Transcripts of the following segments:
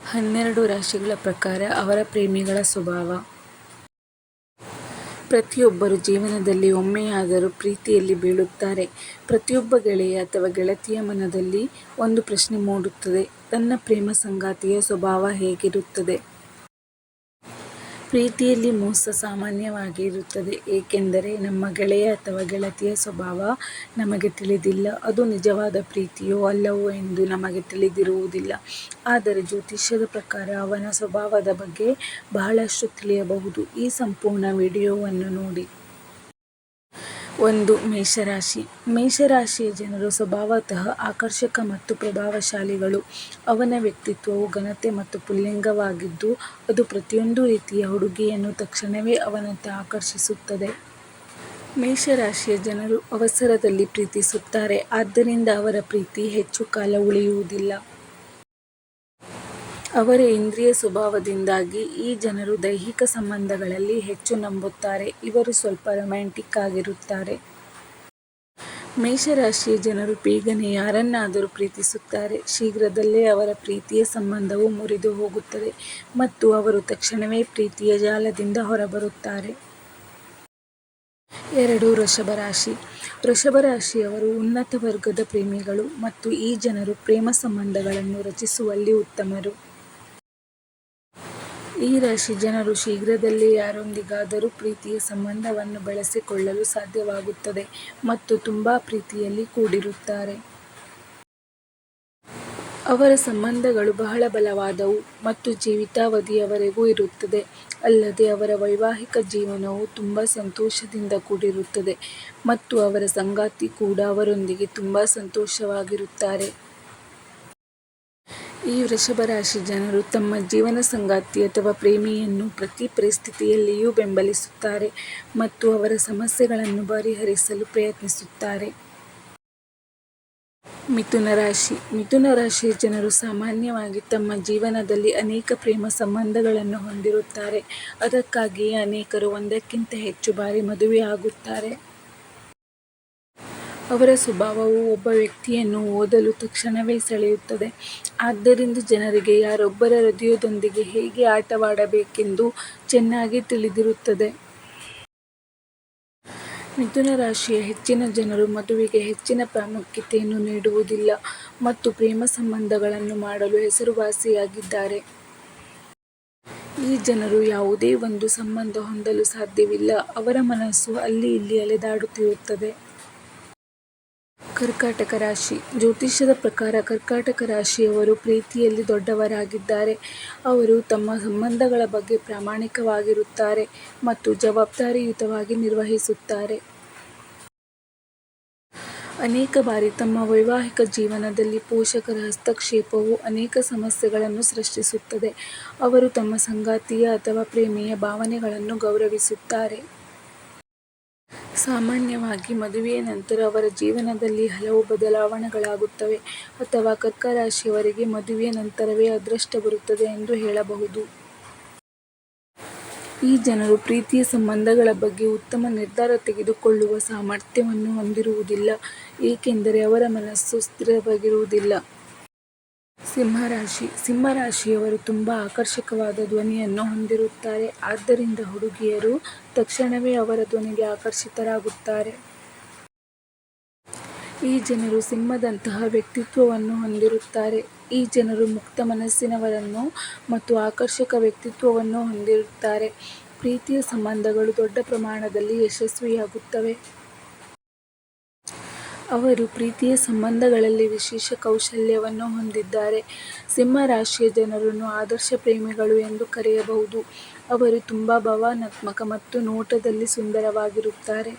12 ರಾಶಿಗಳ ಪ್ರಕಾರ ಅವರ ಪ್ರೇಮಿಗಳ ಸ್ವಭಾವ. ಪ್ರತಿಯೊಬ್ಬರು ಜೀವನದಲ್ಲಿ ಒಮ್ಮೆಯಾದರೂ ಪ್ರೀತಿಯಲ್ಲಿ ಬೀಳುತ್ತಾರೆ. ಪ್ರತಿಯೊಬ್ಬ ಗೆಳೆಯ ಅಥವಾ ಗೆಳತಿಯ ಮನದಲ್ಲಿ ಒಂದು ಪ್ರಶ್ನೆ ಮೂಡುತ್ತದೆ, ತನ್ನ ಪ್ರೇಮ ಸಂಗಾತಿಯ ಸ್ವಭಾವ ಹೇಗಿರುತ್ತದೆ? ಪ್ರೀತಿಯಲ್ಲಿ ಮೋಸ ಸಾಮಾನ್ಯವಾಗಿ ಇರುತ್ತದೆ, ಏಕೆಂದರೆ ನಮ್ಮ ಗೆಳೆಯ ಅಥವಾ ಗೆಳತಿಯ ಸ್ವಭಾವ ನಮಗೆ ತಿಳಿದಿಲ್ಲ. ಅದು ನಿಜವಾದ ಪ್ರೀತಿಯೋ ಅಲ್ಲವೋ ಎಂದು ನಮಗೆ ತಿಳಿದಿರುವುದಿಲ್ಲ. ಆದರೆ ಜ್ಯೋತಿಷ್ಯದ ಪ್ರಕಾರ ಅವನ ಸ್ವಭಾವದ ಬಗ್ಗೆ ಬಹಳಷ್ಟು ತಿಳಿಯಬಹುದು. ಈ ಸಂಪೂರ್ಣ ವಿಡಿಯೋವನ್ನು ನೋಡಿ. 1. ಮೇಷರಾಶಿ. ಮೇಷರಾಶಿಯ ಜನರು ಸ್ವಭಾವತಃ ಆಕರ್ಷಕ ಮತ್ತು ಪ್ರಭಾವಶಾಲಿಗಳು. ಅವನ ವ್ಯಕ್ತಿತ್ವವು ಘನತೆ ಮತ್ತು ಪುಲ್ಲಿಂಗವಾಗಿದ್ದು, ಅದು ಪ್ರತಿಯೊಂದು ರೀತಿಯ ಹುಡುಗಿಯನ್ನು ತಕ್ಷಣವೇ ಅವನತ್ತ ಆಕರ್ಷಿಸುತ್ತದೆ. ಮೇಷರಾಶಿಯ ಜನರು ಅವಸರದಲ್ಲಿ ಪ್ರೀತಿಸುತ್ತಾರೆ, ಆದ್ದರಿಂದ ಅವರ ಪ್ರೀತಿ ಹೆಚ್ಚು ಕಾಲ ಉಳಿಯುವುದಿಲ್ಲ. ಅವರ ಇಂದ್ರಿಯ ಸ್ವಭಾವದಿಂದಾಗಿ ಈ ಜನರು ದೈಹಿಕ ಸಂಬಂಧಗಳಲ್ಲಿ ಹೆಚ್ಚು ನಂಬುತ್ತಾರೆ. ಇವರು ಸ್ವಲ್ಪ ರೊಮ್ಯಾಂಟಿಕ್ ಆಗಿರುತ್ತಾರೆ. ಮೇಷರಾಶಿಯ ಜನರು ಬೇಗನೆ ಯಾರನ್ನಾದರೂ ಪ್ರೀತಿಸುತ್ತಾರೆ. ಶೀಘ್ರದಲ್ಲೇ ಅವರ ಪ್ರೀತಿಯ ಸಂಬಂಧವು ಮುರಿದು ಹೋಗುತ್ತದೆ ಮತ್ತು ಅವರು ತಕ್ಷಣವೇ ಪ್ರೀತಿಯ ಜಾಲದಿಂದ ಹೊರಬರುತ್ತಾರೆ. 2. ವೃಷಭ ರಾಶಿ. ವೃಷಭ ರಾಶಿಯವರು ಉನ್ನತ ವರ್ಗದ ಪ್ರೇಮಿಗಳು ಮತ್ತು ಈ ಜನರು ಪ್ರೇಮ ಸಂಬಂಧಗಳನ್ನು ರಚಿಸುವಲ್ಲಿ ಉತ್ತಮರು. ಈ ರಾಶಿ ಜನರು ಶೀಘ್ರದಲ್ಲೇ ಯಾರೊಂದಿಗಾದರೂ ಪ್ರೀತಿಯ ಸಂಬಂಧವನ್ನು ಬೆಳೆಸಿಕೊಳ್ಳಲು ಸಾಧ್ಯವಾಗುತ್ತದೆ ಮತ್ತು ತುಂಬಾ ಪ್ರೀತಿಯಲ್ಲಿ ಕೂಡಿರುತ್ತಾರೆ. ಅವರ ಸಂಬಂಧಗಳು ಬಹಳ ಬಲವಾದವು ಮತ್ತು ಜೀವಿತಾವಧಿಯವರೆಗೂ ಇರುತ್ತದೆ. ಅಲ್ಲದೆ ಅವರ ವೈವಾಹಿಕ ಜೀವನವು ತುಂಬಾ ಸಂತೋಷದಿಂದ ಕೂಡಿರುತ್ತದೆ ಮತ್ತು ಅವರ ಸಂಗಾತಿ ಕೂಡ ಅವರೊಂದಿಗೆ ತುಂಬಾ ಸಂತೋಷವಾಗಿರುತ್ತಾರೆ. ಈ ವೃಷಭ ರಾಶಿ ಜನರು ತಮ್ಮ ಜೀವನ ಸಂಗಾತಿ ಅಥವಾ ಪ್ರೇಮಿಯನ್ನು ಪ್ರತಿ ಪರಿಸ್ಥಿತಿಯಲ್ಲಿಯೂ ಬೆಂಬಲಿಸುತ್ತಾರೆ ಮತ್ತು ಅವರ ಸಮಸ್ಯೆಗಳನ್ನು ಪರಿಹರಿಸಲು ಪ್ರಯತ್ನಿಸುತ್ತಾರೆ. ಮಿಥುನ ರಾಶಿ. ಮಿಥುನ ರಾಶಿಯ ಜನರು ಸಾಮಾನ್ಯವಾಗಿ ತಮ್ಮ ಜೀವನದಲ್ಲಿ ಅನೇಕ ಪ್ರೇಮ ಸಂಬಂಧಗಳನ್ನು ಹೊಂದಿರುತ್ತಾರೆ. ಅದಕ್ಕಾಗಿಯೇ ಅನೇಕರು ಒಂದಕ್ಕಿಂತ ಹೆಚ್ಚು ಬಾರಿ ಮದುವೆಯಾಗುತ್ತಾರೆ. ಅವರ ಸ್ವಭಾವವು ಒಬ್ಬ ವ್ಯಕ್ತಿಯನ್ನು ಓದಲು ತಕ್ಷಣವೇ ಸೆಳೆಯುತ್ತದೆ. ಆದ್ದರಿಂದ ಜನರಿಗೆ ಯಾರೊಬ್ಬರ ಹೃದಯದೊಂದಿಗೆ ಹೇಗೆ ಆಟವಾಡಬೇಕೆಂದು ಚೆನ್ನಾಗಿ ತಿಳಿದಿರುತ್ತದೆ. ಮಿಥುನ ರಾಶಿಯ ಹೆಚ್ಚಿನ ಜನರು ಮದುವೆಗೆ ಹೆಚ್ಚಿನ ಪ್ರಾಮುಖ್ಯತೆಯನ್ನು ನೀಡುವುದಿಲ್ಲ ಮತ್ತು ಪ್ರೇಮ ಸಂಬಂಧಗಳನ್ನು ಮಾಡಲು ಹೆಸರುವಾಸಿಯಾಗಿದ್ದಾರೆ. ಈ ಜನರು ಯಾವುದೇ ಒಂದು ಸಂಬಂಧ ಹೊಂದಲು ಸಾಧ್ಯವಿಲ್ಲ. ಅವರ ಮನಸ್ಸು ಅಲ್ಲಿ ಇಲ್ಲಿ ಅಲೆದಾಡುತ್ತಿರುತ್ತದೆ. ಕರ್ಕಾಟಕ ರಾಶಿ. ಜ್ಯೋತಿಷ್ಯದ ಪ್ರಕಾರ ಕರ್ಕಾಟಕ ರಾಶಿಯವರು ಪ್ರೀತಿಯಲ್ಲಿ ದೊಡ್ಡವರಾಗಿದ್ದಾರೆ. ಅವರು ತಮ್ಮ ಸಂಬಂಧಗಳ ಬಗ್ಗೆ ಪ್ರಾಮಾಣಿಕವಾಗಿರುತ್ತಾರೆ ಮತ್ತು ಜವಾಬ್ದಾರಿಯುತವಾಗಿ ನಿರ್ವಹಿಸುತ್ತಾರೆ. ಅನೇಕ ಬಾರಿ ತಮ್ಮ ವೈವಾಹಿಕ ಜೀವನದಲ್ಲಿ ಪೋಷಕರ ಹಸ್ತಕ್ಷೇಪವು ಅನೇಕ ಸಮಸ್ಯೆಗಳನ್ನು ಸೃಷ್ಟಿಸುತ್ತದೆ. ಅವರು ತಮ್ಮ ಸಂಗಾತಿಯ ಅಥವಾ ಪ್ರೇಮಿಯ ಭಾವನೆಗಳನ್ನು ಗೌರವಿಸುತ್ತಾರೆ. ಸಾಮಾನ್ಯವಾಗಿ ಮದುವೆಯ ನಂತರ ಅವರ ಜೀವನದಲ್ಲಿ ಹಲವು ಬದಲಾವಣೆಗಳಾಗುತ್ತವೆ ಅಥವಾ ಕರ್ಕ ರಾಶಿಯವರಿಗೆ ಮದುವೆಯ ನಂತರವೇ ಅದೃಷ್ಟ ಬರುತ್ತದೆ ಎಂದು ಹೇಳಬಹುದು. ಈ ಜನರು ಪ್ರೀತಿಯ ಸಂಬಂಧಗಳ ಬಗ್ಗೆ ಉತ್ತಮ ನಿರ್ಧಾರ ತೆಗೆದುಕೊಳ್ಳುವ ಸಾಮರ್ಥ್ಯವನ್ನು ಹೊಂದಿರುವುದಿಲ್ಲ, ಏಕೆಂದರೆ ಅವರ ಮನಸ್ಸು ಸ್ಥಿರವಾಗಿರುವುದಿಲ್ಲ. ಸಿಂಹರಾಶಿ. ಸಿಂಹರಾಶಿಯವರು ತುಂಬಾ ಆಕರ್ಷಕವಾದ ಧ್ವನಿಯನ್ನು ಹೊಂದಿರುತ್ತಾರೆ, ಆದ್ದರಿಂದ ಹುಡುಗಿಯರು ತಕ್ಷಣವೇ ಅವರ ಧ್ವನಿಗೆ ಆಕರ್ಷಿತರಾಗುತ್ತಾರೆ. ಈ ಜನರು ಸಿಂಹದಂತಹ ವ್ಯಕ್ತಿತ್ವವನ್ನು ಹೊಂದಿರುತ್ತಾರೆ. ಈ ಜನರು ಮುಕ್ತ ಮನಸ್ಸಿನವರನ್ನು ಮತ್ತು ಆಕರ್ಷಕ ವ್ಯಕ್ತಿತ್ವವನ್ನು ಹೊಂದಿರುತ್ತಾರೆ. ಪ್ರೀತಿಯ ಸಂಬಂಧಗಳು ದೊಡ್ಡ ಪ್ರಮಾಣದಲ್ಲಿ ಯಶಸ್ವಿಯಾಗುತ್ತವೆ. ಅವರು ಪ್ರೀತಿಯ ಸಂಬಂಧಗಳಲ್ಲಿ ವಿಶೇಷ ಕೌಶಲ್ಯವನ್ನು ಹೊಂದಿದ್ದಾರೆ. ಸಿಂಹ ರಾಶಿಯ ಜನರನ್ನು ಆದರ್ಶ ಪ್ರೇಮಿಗಳು ಎಂದು ಕರೆಯಬಹುದು. ಅವರು ತುಂಬಾ ಭಾವನಾತ್ಮಕ ಮತ್ತು ನೋಟದಲ್ಲಿ ಸುಂದರವಾಗಿರುತ್ತಾರೆ.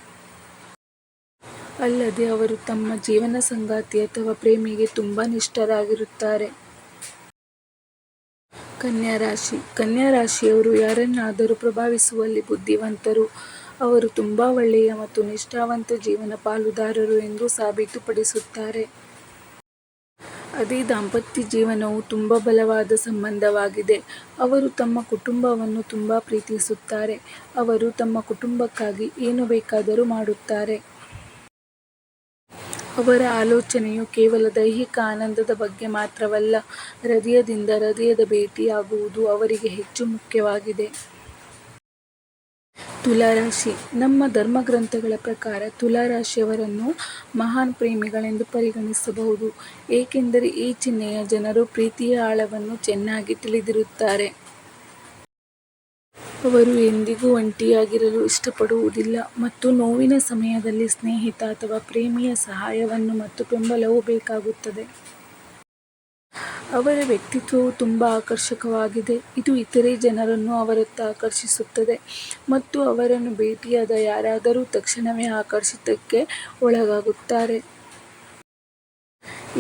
ಅಲ್ಲದೆ ಅವರು ತಮ್ಮ ಜೀವನ ಸಂಗಾತಿ ಅಥವಾ ಪ್ರೇಮಿಗೆ ತುಂಬಾ ನಿಷ್ಠರಾಗಿರುತ್ತಾರೆ. ಕನ್ಯಾ ರಾಶಿ. ಕನ್ಯಾ ರಾಶಿಯವರು ಯಾರನ್ನಾದರೂ ಪ್ರಭಾವಿಸುವಲ್ಲಿ ಬುದ್ಧಿವಂತರು. ಅವರು ತುಂಬಾ ಒಳ್ಳೆಯ ಮತ್ತು ನಿಷ್ಠಾವಂತ ಜೀವನ ಪಾಲುದಾರರು ಎಂದು ಸಾಬೀತುಪಡಿಸುತ್ತಾರೆ. ಅದೇ ದಾಂಪತ್ಯ ಜೀವನವು ತುಂಬಾ ಬಲವಾದ ಸಂಬಂಧವಾಗಿದೆ. ಅವರು ತಮ್ಮ ಕುಟುಂಬವನ್ನು ತುಂಬಾ ಪ್ರೀತಿಸುತ್ತಾರೆ. ಅವರು ತಮ್ಮ ಕುಟುಂಬಕ್ಕಾಗಿ ಏನು ಬೇಕಾದರೂ ಮಾಡುತ್ತಾರೆ. ಅವರ ಆಲೋಚನೆಯು ಕೇವಲ ದೈಹಿಕ ಆನಂದದ ಬಗ್ಗೆ ಮಾತ್ರವಲ್ಲ, ಹೃದಯದಿಂದ ಹೃದಯದ ಭೇಟಿಯಾಗುವುದು ಅವರಿಗೆ ಹೆಚ್ಚು ಮುಖ್ಯವಾಗಿದೆ. ತುಲಾರಾಶಿ. ನಮ್ಮ ಧರ್ಮಗ್ರಂಥಗಳ ಪ್ರಕಾರ ತುಲಾರಾಶಿಯವರನ್ನು ಮಹಾನ್ ಪ್ರೇಮಿಗಳೆಂದು ಪರಿಗಣಿಸಬಹುದು, ಏಕೆಂದರೆ ಈ ಚಿಹ್ನೆಯ ಜನರು ಪ್ರೀತಿಯ ಆಳವನ್ನು ಚೆನ್ನಾಗಿ ತಿಳಿದಿರುತ್ತಾರೆ. ಅವರು ಎಂದಿಗೂ ಒಂಟಿಯಾಗಿರಲು ಇಷ್ಟಪಡುವುದಿಲ್ಲ ಮತ್ತು ನೋವಿನ ಸಮಯದಲ್ಲಿ ಸ್ನೇಹಿತ ಅಥವಾ ಪ್ರೇಮಿಯ ಸಹಾಯವನ್ನು ಮತ್ತು ಬೆಂಬಲವೂ ಬೇಕಾಗುತ್ತದೆ. ಅವರ ವ್ಯಕ್ತಿತ್ವವು ತುಂಬಾ ಆಕರ್ಷಕವಾಗಿದೆ, ಇದು ಇತರೆ ಜನರನ್ನು ಅವರತ್ತ ಆಕರ್ಷಿಸುತ್ತದೆ ಮತ್ತು ಅವರನ್ನು ಭೇಟಿಯಾದ ಯಾರಾದರೂ ತಕ್ಷಣವೇ ಆಕರ್ಷಿತಕ್ಕೆ ಒಳಗಾಗುತ್ತಾರೆ.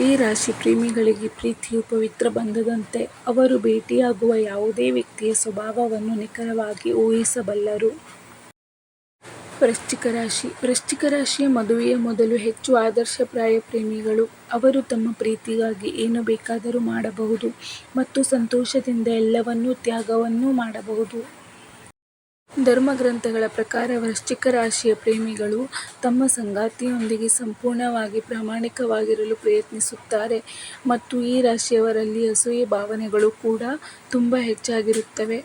ಈ ರಾಶಿ ಪ್ರೇಮಿಗಳಿಗೆ ಪ್ರೀತಿಯು ಪವಿತ್ರ ಬಂಧದಂತೆ. ಅವರು ಭೇಟಿಯಾಗುವ ಯಾವುದೇ ವ್ಯಕ್ತಿಯ ಸ್ವಭಾವವನ್ನು ನಿಖರವಾಗಿ ಊಹಿಸಬಲ್ಲರು. ವೃಶ್ಚಿಕ ರಾಶಿ. ವೃಶ್ಚಿಕ ರಾಶಿಯ ಮದುವೆಯ ಮೊದಲು ಹೆಚ್ಚು ಆದರ್ಶಪ್ರಾಯ ಪ್ರೇಮಿಗಳು. ಅವರು ತಮ್ಮ ಪ್ರೀತಿಗಾಗಿ ಏನು ಬೇಕಾದರೂ ಮಾಡಬಹುದು ಮತ್ತು ಸಂತೋಷದಿಂದ ಎಲ್ಲವನ್ನೂ ತ್ಯಾಗವನ್ನೂ ಮಾಡಬಹುದು. ಧರ್ಮಗ್ರಂಥಗಳ ಪ್ರಕಾರ ವೃಶ್ಚಿಕ ರಾಶಿಯ ಪ್ರೇಮಿಗಳು ತಮ್ಮ ಸಂಗಾತಿಯೊಂದಿಗೆ ಸಂಪೂರ್ಣವಾಗಿ ಪ್ರಾಮಾಣಿಕವಾಗಿರಲು ಪ್ರಯತ್ನಿಸುತ್ತಾರೆ ಮತ್ತು ಈ ರಾಶಿಯವರಲ್ಲಿ ಅಸೂಯೆ ಭಾವನೆಗಳು ಕೂಡ ತುಂಬಾ ಹೆಚ್ಚಾಗಿರುತ್ತವೆ.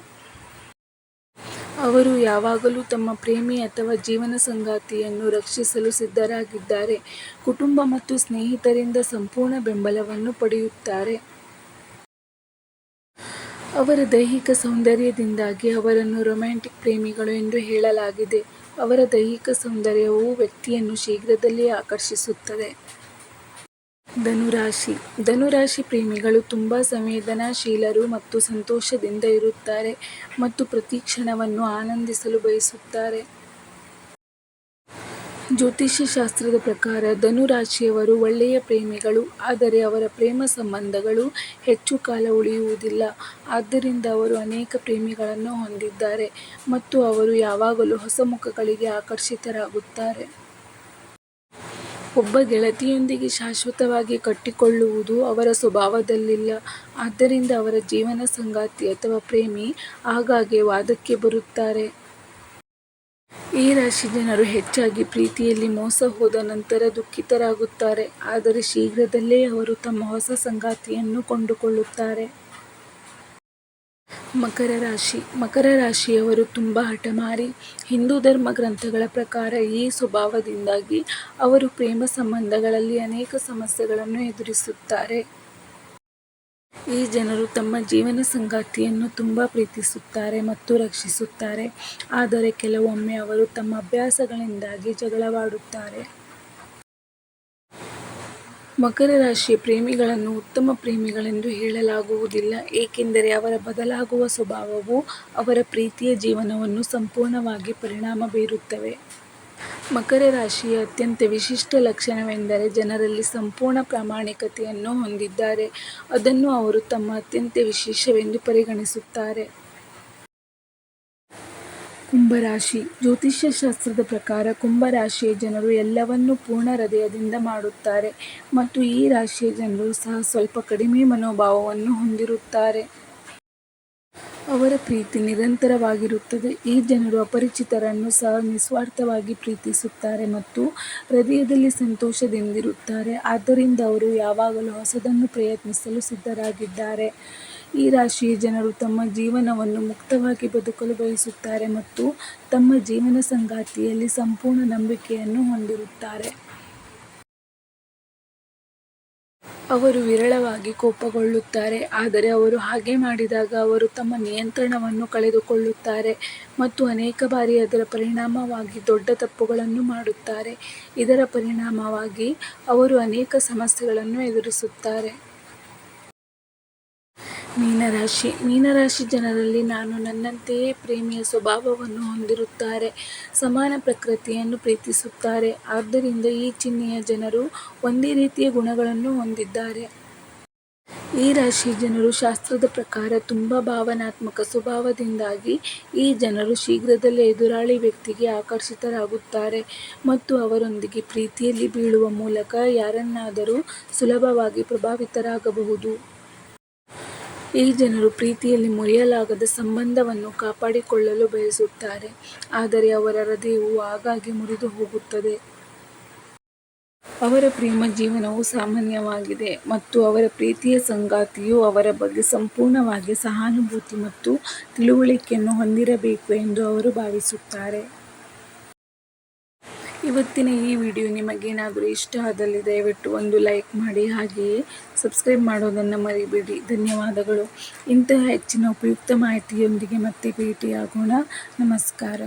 ಅವರು ಯಾವಾಗಲೂ ತಮ್ಮ ಪ್ರೇಮಿ ಅಥವಾ ಜೀವನ ಸಂಗಾತಿಯನ್ನು ರಕ್ಷಿಸಲು ಸಿದ್ಧರಾಗಿದ್ದಾರೆ. ಕುಟುಂಬ ಮತ್ತು ಸ್ನೇಹಿತರಿಂದ ಸಂಪೂರ್ಣ ಬೆಂಬಲವನ್ನು ಪಡೆಯುತ್ತಾರೆ. ಅವರ ದೈಹಿಕ ಸೌಂದರ್ಯದಿಂದಾಗಿ ಅವರನ್ನು ರೊಮ್ಯಾಂಟಿಕ್ ಪ್ರೇಮಿಗಳು ಎಂದು ಹೇಳಲಾಗಿದೆ. ಅವರ ದೈಹಿಕ ಸೌಂದರ್ಯವು ವ್ಯಕ್ತಿಯನ್ನು ಶೀಘ್ರದಲ್ಲೇ ಆಕರ್ಷಿಸುತ್ತದೆ. ಧನುರಾಶಿ. ಧನುರಾಶಿ ಪ್ರೇಮಿಗಳು ತುಂಬಾ ಸಂವೇದನಾಶೀಲರು ಮತ್ತು ಸಂತೋಷದಿಂದ ಇರುತ್ತಾರೆ ಮತ್ತು ಪ್ರತಿ ಕ್ಷಣವನ್ನು ಆನಂದಿಸಲು ಬಯಸುತ್ತಾರೆ. ಜ್ಯೋತಿಷ್ಯ ಶಾಸ್ತ್ರದ ಪ್ರಕಾರ ಧನುರಾಶಿಯವರು ಒಳ್ಳೆಯ ಪ್ರೇಮಿಗಳು, ಆದರೆ ಅವರ ಪ್ರೇಮ ಸಂಬಂಧಗಳು ಹೆಚ್ಚು ಕಾಲ ಉಳಿಯುವುದಿಲ್ಲ. ಆದ್ದರಿಂದ ಅವರು ಅನೇಕ ಪ್ರೇಮಿಗಳನ್ನು ಹೊಂದಿದ್ದಾರೆ ಮತ್ತು ಅವರು ಯಾವಾಗಲೂ ಹೊಸ ಮುಖಗಳಿಗೆ ಆಕರ್ಷಿತರಾಗುತ್ತಾರೆ. ಒಬ್ಬ ಗೆಳತಿಯೊಂದಿಗೆ ಶಾಶ್ವತವಾಗಿ ಕಟ್ಟಿಕೊಳ್ಳುವುದು ಅವರ ಸ್ವಭಾವದಲ್ಲಿಲ್ಲ, ಆದ್ದರಿಂದ ಅವರ ಜೀವನ ಸಂಗಾತಿ ಅಥವಾ ಪ್ರೇಮಿ ಆಗಾಗ್ಗೆ ವಾದಕ್ಕೆ ಬರುತ್ತಾರೆ. ಈ ರಾಶಿ ಜನರು ಹೆಚ್ಚಾಗಿ ಪ್ರೀತಿಯಲ್ಲಿ ಮೋಸ ಹೋದ ನಂತರ ದುಃಖಿತರಾಗುತ್ತಾರೆ, ಆದರೆ ಶೀಘ್ರದಲ್ಲೇ ಅವರು ತಮ್ಮ ಹೊಸ ಸಂಗಾತಿಯನ್ನು ಕಂಡುಕೊಳ್ಳುತ್ತಾರೆ. ಮಕರ ರಾಶಿ. ಮಕರ ರಾಶಿಯವರು ತುಂಬಾ ಹಠಮಾರಿ. ಹಿಂದೂ ಧರ್ಮ ಗ್ರಂಥಗಳ ಪ್ರಕಾರ ಈ ಸ್ವಭಾವದಿಂದಾಗಿ ಅವರು ಪ್ರೇಮ ಸಂಬಂಧಗಳಲ್ಲಿ ಅನೇಕ ಸಮಸ್ಯೆಗಳನ್ನು ಎದುರಿಸುತ್ತಾರೆ. ಈ ಜನರು ತಮ್ಮ ಜೀವನ ಸಂಗಾತಿಯನ್ನು ತುಂಬಾ ಪ್ರೀತಿಸುತ್ತಾರೆ ಮತ್ತು ರಕ್ಷಿಸುತ್ತಾರೆ, ಆದರೆ ಕೆಲವೊಮ್ಮೆ ಅವರು ತಮ್ಮ ಅಭ್ಯಾಸಗಳಿಂದಾಗಿ ಜಗಳವಾಡುತ್ತಾರೆ. ಮಕರ ರಾಶಿಯ ಪ್ರೇಮಿಗಳನ್ನು ಉತ್ತಮ ಪ್ರೇಮಿಗಳೆಂದು ಹೇಳಲಾಗುವುದಿಲ್ಲ, ಏಕೆಂದರೆ ಅವರ ಬದಲಾಗುವ ಸ್ವಭಾವವು ಅವರ ಪ್ರೀತಿಯ ಜೀವನವನ್ನು ಸಂಪೂರ್ಣವಾಗಿ ಪರಿಣಾಮ ಬೀರುತ್ತವೆ. ಮಕರ ರಾಶಿಯ ಅತ್ಯಂತ ವಿಶಿಷ್ಟ ಲಕ್ಷಣವೆಂದರೆ ಜನರಲ್ಲಿ ಸಂಪೂರ್ಣ ಪ್ರಾಮಾಣಿಕತೆಯನ್ನು ಹೊಂದಿದ್ದಾರೆ. ಅದನ್ನು ಅವರು ತಮ್ಮ ಅತ್ಯಂತ ವಿಶೇಷವೆಂದು ಪರಿಗಣಿಸುತ್ತಾರೆ. ಕುಂಭರಾಶಿ. ಜ್ಯೋತಿಷ್ಯ ಶಾಸ್ತ್ರದ ಪ್ರಕಾರ ಕುಂಭ ರಾಶಿಯ ಜನರು ಎಲ್ಲವನ್ನೂ ಪೂರ್ಣ ಹೃದಯದಿಂದ ಮಾಡುತ್ತಾರೆ ಮತ್ತು ಈ ರಾಶಿಯ ಜನರು ಸಹ ಸ್ವಲ್ಪ ಕಡಿಮೆ ಮನೋಭಾವವನ್ನು ಹೊಂದಿರುತ್ತಾರೆ. ಅವರ ಪ್ರೀತಿ ನಿರಂತರವಾಗಿರುತ್ತದೆ. ಈ ಜನರು ಅಪರಿಚಿತರನ್ನು ಸಹ ನಿಸ್ವಾರ್ಥವಾಗಿ ಪ್ರೀತಿಸುತ್ತಾರೆ ಮತ್ತು ಹೃದಯದಲ್ಲಿ ಸಂತೋಷದಿಂದಿರುತ್ತಾರೆ, ಆದ್ದರಿಂದ ಅವರು ಯಾವಾಗಲೂ ಹೊಸದನ್ನು ಪ್ರಯತ್ನಿಸಲು ಸಿದ್ಧರಾಗಿದ್ದಾರೆ. ಈ ರಾಶಿಯ ಜನರು ತಮ್ಮ ಜೀವನವನ್ನು ಮುಕ್ತವಾಗಿ ಬದುಕಲು ಬಯಸುತ್ತಾರೆ ಮತ್ತು ತಮ್ಮ ಜೀವನ ಸಂಗಾತಿಯಲ್ಲಿ ಸಂಪೂರ್ಣ ನಂಬಿಕೆಯನ್ನು ಹೊಂದಿರುತ್ತಾರೆ. ಅವರು ವಿರಳವಾಗಿ ಕೋಪಗೊಳ್ಳುತ್ತಾರೆ, ಆದರೆ ಅವರು ಹಾಗೆ ಮಾಡಿದಾಗ ಅವರು ತಮ್ಮ ನಿಯಂತ್ರಣವನ್ನು ಕಳೆದುಕೊಳ್ಳುತ್ತಾರೆ ಮತ್ತು ಅನೇಕ ಬಾರಿ ಅದರ ಪರಿಣಾಮವಾಗಿ ದೊಡ್ಡ ತಪ್ಪುಗಳನ್ನು ಮಾಡುತ್ತಾರೆ. ಇದರ ಪರಿಣಾಮವಾಗಿ ಅವರು ಅನೇಕ ಸಮಸ್ಯೆಗಳನ್ನು ಎದುರಿಸುತ್ತಾರೆ. ಮೀನರಾಶಿ. ಮೀನರಾಶಿ ಜನರಲ್ಲಿ ನಾನು ನನ್ನಂತೆಯೇ ಪ್ರೇಮಿಯ ಸ್ವಭಾವವನ್ನು ಹೊಂದಿರುತ್ತಾರೆ, ಸಮಾನ ಪ್ರಕೃತಿಯನ್ನು ಪ್ರೀತಿಸುತ್ತಾರೆ, ಆದ್ದರಿಂದ ಈ ಚಿಹ್ನೆಯ ಜನರು ಒಂದೇ ರೀತಿಯ ಗುಣಗಳನ್ನು ಹೊಂದಿದ್ದಾರೆ. ಈ ರಾಶಿಯ ಜನರು ಶಾಸ್ತ್ರದ ಪ್ರಕಾರ ತುಂಬಾ ಭಾವನಾತ್ಮಕ ಸ್ವಭಾವದಿಂದಾಗಿ ಈ ಜನರು ಶೀಘ್ರದಲ್ಲೇ ಎದುರಾಳಿ ವ್ಯಕ್ತಿಗೆ ಆಕರ್ಷಿತರಾಗುತ್ತಾರೆ ಮತ್ತು ಅವರೊಂದಿಗೆ ಪ್ರೀತಿಯಲ್ಲಿ ಬೀಳುವ ಮೂಲಕ ಯಾರನ್ನಾದರೂ ಸುಲಭವಾಗಿ ಪ್ರಭಾವಿತರಾಗಬಹುದು. ಈ ಜನರು ಪ್ರೀತಿಯಲ್ಲಿ ಮುರಿಯಲಾಗದ ಸಂಬಂಧವನ್ನು ಕಾಪಾಡಿಕೊಳ್ಳಲು ಬಯಸುತ್ತಾರೆ, ಆದರೆ ಅವರ ಹೃದಯವು ಆಗಾಗ್ಗೆ ಮುರಿದು ಹೋಗುತ್ತದೆ. ಅವರ ಪ್ರೇಮ ಜೀವನವು ಸಾಮಾನ್ಯವಾಗಿದೆ ಮತ್ತು ಅವರ ಪ್ರೀತಿಯ ಸಂಗಾತಿಯು ಅವರ ಬಗ್ಗೆ ಸಂಪೂರ್ಣವಾಗಿ ಸಹಾನುಭೂತಿ ಮತ್ತು ತಿಳುವಳಿಕೆಯನ್ನು ಹೊಂದಿರಬೇಕು ಎಂದು ಅವರು ಭಾವಿಸುತ್ತಾರೆ. ಇವತ್ತಿನ ಈ ವಿಡಿಯೋ ನಿಮಗೇನಾದರೂ ಇಷ್ಟ ಆದಲ್ಲಿ ದಯವಿಟ್ಟು ಒಂದು ಲೈಕ್ ಮಾಡಿ, ಹಾಗೆಯೇ ಸಬ್ಸ್ಕ್ರೈಬ್ ಮಾಡೋದನ್ನು ಮರಿಬೇಡಿ. ಧನ್ಯವಾದಗಳು. ಇಂತಹ ಹೆಚ್ಚಿನ ಉಪಯುಕ್ತ ಮಾಹಿತಿಯೊಂದಿಗೆ ಮತ್ತೆ ಭೇಟಿಯಾಗೋಣ. ನಮಸ್ಕಾರ.